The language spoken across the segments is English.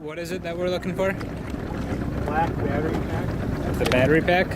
What is it that we're looking for? Black battery pack. The battery pack?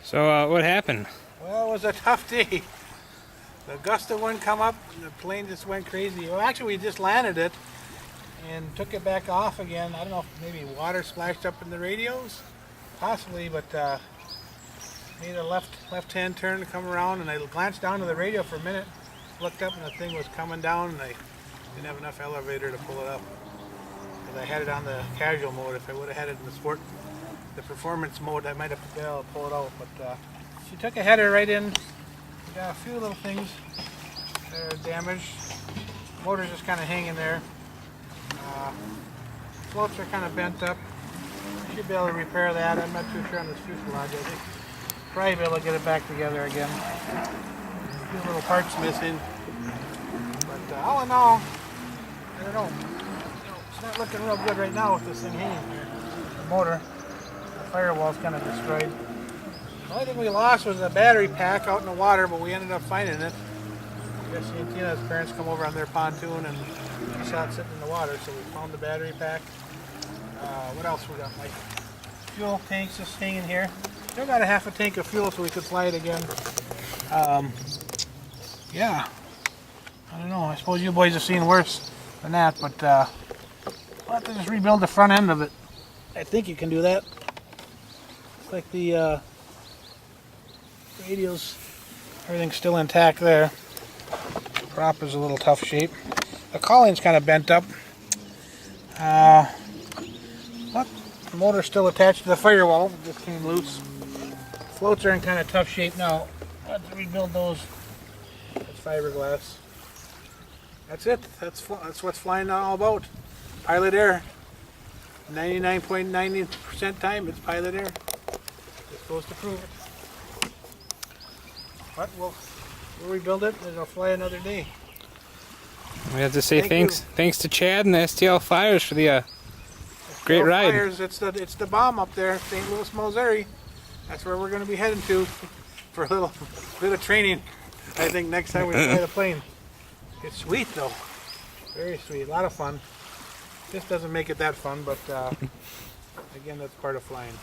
So what happened? Well, it was a tough day. The gust of wind come up, and the plane just went crazy. Well, actually, we just landed it and took it back off again. I don't know if maybe water splashed up in the radios, possibly, but made a left-hand turn to come around, and I glanced down to the radio for a minute, looked up, and the thing was coming down, and I didn't have enough elevator to pull it up. Because I had it on the casual mode. If I would have had it in the performance mode, I might have been able to pull it out. But she took a header right in. We got a few little things that are damaged. Motor's just kind of hanging there. Floats are kind of bent up. We should be able to repair that. I'm not too sure on this fuselage. I think probably be able to get it back together again. A few little parts missing. But all in all, I don't know. It's not looking real good right now with this thing hanging here. The motor. Firewall's kind of destroyed. The only thing we lost was a battery pack out in the water, but we ended up finding it. Jesse and Tina's parents come over on their pontoon and we saw it sitting in the water, so we found the battery pack. What else we got, Mike? Fuel tanks just hanging here. Still got a half a tank of fuel so we could fly it again. Yeah. I don't know. I suppose you boys have seen worse than that, but we'll have to just rebuild the front end of it. I think you can do that. Like the radios, everything's still intact there. Prop is a little tough shape. The couling's kind of bent up. But the motor's still attached to the firewall. It just came loose. Floats are in kind of tough shape now. I'll have to rebuild those. That's fiberglass. That's it. That's what's flying all about. Pilot Air. 99.90% time it's Pilot Air. Goes to prove it. But we'll rebuild it and it'll fly another day. We have to say thanks to Chad and the STL Flyers for the great ride. Flyers, it's the bomb up there, St. Louis, Missouri. That's where we're going to be heading to for a little bit of training. I think next time we fly the plane. It's sweet though, very sweet, a lot of fun. This doesn't make it that fun, but again, that's part of flying.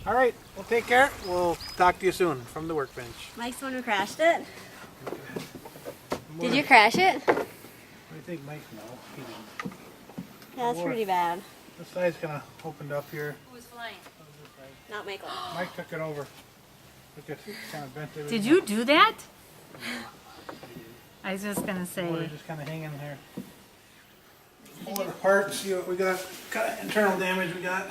All right, well, take care. We'll talk to you soon from the workbench. Mike's the one who crashed it? Did you crash it? What do you think, Mike? No, he didn't. Yeah, that's pretty bad. This side's kind of opened up here. Who was flying? Not Michael. Mike took it over. Look at kind of bent everything. Did you do that? I was just gonna The motor's say. just kind of hanging here. Pull it apart and see what we got. Kind of internal damage we got.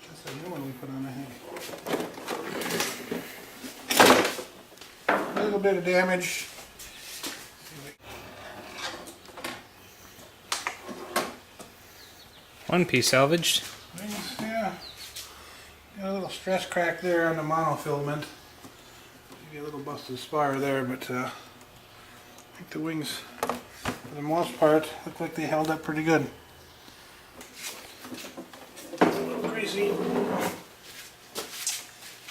That's a new one we put on, I think. A little bit of damage. One piece salvaged. Yeah. Got a little stress crack there on the monofilament. Maybe a little busted spar there, but I think the wings, for the most part, look like they held up pretty good. A little greasy.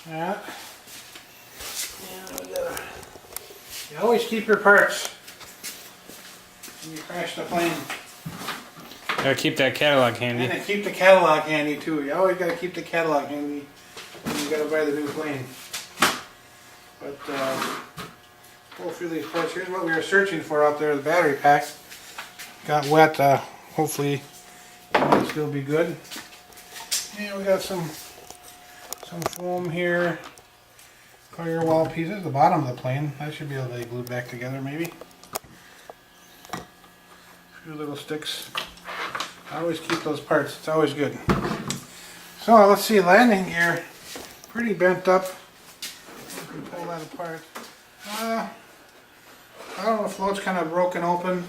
Yeah. You always keep your parts when you crash the plane. Gotta keep that catalog handy. And keep the catalog handy too. You always gotta keep the catalog handy when you gotta buy the new plane. But pull through these parts. Here's what we were searching for out there. The battery pack got wet. Hopefully it'll still be good. And we got some foam here. Firewall pieces. The bottom of the plane. That should be able to be glued back together maybe. A few little sticks. I always keep those parts. It's always good. So let's see, landing gear, pretty bent up. We can pull that apart. I don't know, the float's kind of broken open.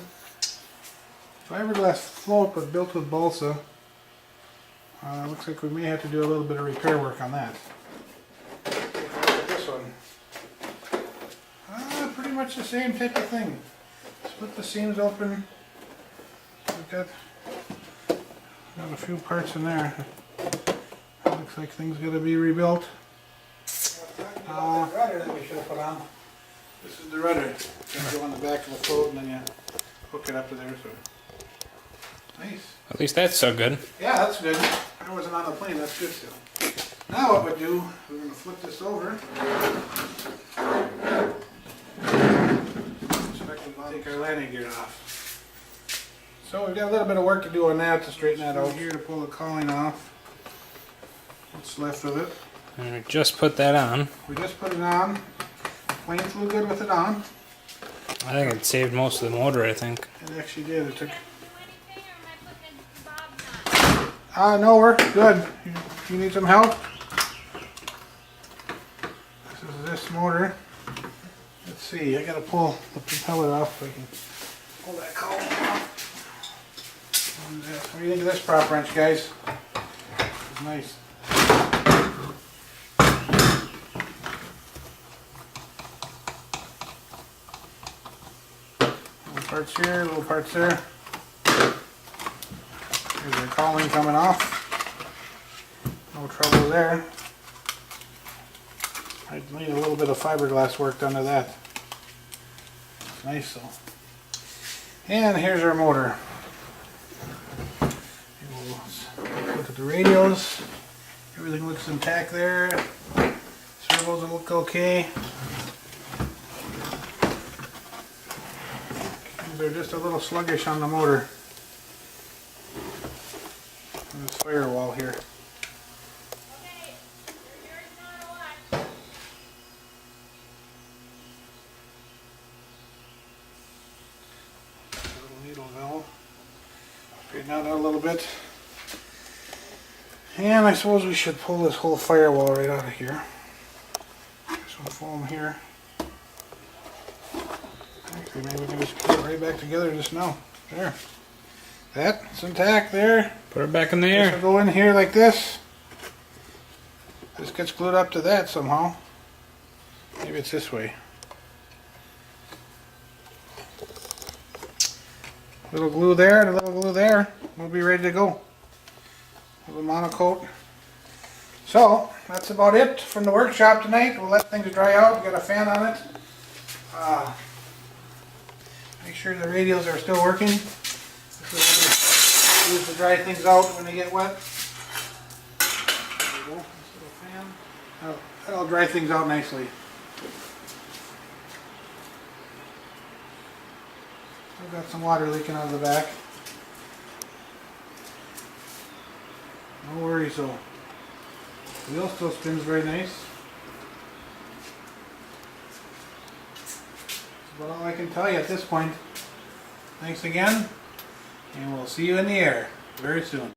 Fiberglass float, but built with balsa. Looks like we may have to do a little bit of repair work on that. Look at this one. Pretty much the same type of thing. Split the seams open. We've got a few parts in there. Looks like things got to be rebuilt. The rudder that we should have put on. This is the rudder. You go on the back of the float and then you hook it up to there. So nice. At least that's so good. Yeah, that's good. I wasn't on the plane. That's good still. Now what we do? We're going to flip this over. Take our landing gear off. So we've got a little bit of work to do on that to straighten that out. Here to pull the cowling off. What's left of it. And we just put that on. We just put it on. The plane flew good with it on. I think it saved most of the motor, I think. It actually did. It took. No, we're good. You need some help? This is this motor. Let's see, I gotta pull the propeller off so I can pull that column off. What do you think of this prop wrench, guys? It's nice. Little parts here, little parts there. Here's our cowling coming off. No trouble there. I need a little bit of fiberglass work done to that. It's nice though. And here's our motor. We'll look at the radios. Everything looks intact there. Servos will look okay. They're just a little sluggish on the motor. And this firewall here. Needle valve. Straighten that out a little bit. And I suppose we should pull this whole firewall right out of here. There's some foam here. Actually, maybe we can just put it right back together just now. There. That's intact there. Put it back in the This air. will go in here like this. This gets glued up to that somehow. Maybe it's this way. Little glue there and a little glue there. We'll be ready to go. A little monocoat. So, that's about it from the workshop tonight. We'll let things dry out. We got a fan on it. Make sure the radios are still working. This is what we use to dry things out when they get wet. There we go. This little fan. That'll dry things out nicely. We've got some water leaking out of the back. No worries though. The wheel still spins very nice. That's about all I can tell you at this point. Thanks again, and we'll see you in the air very soon.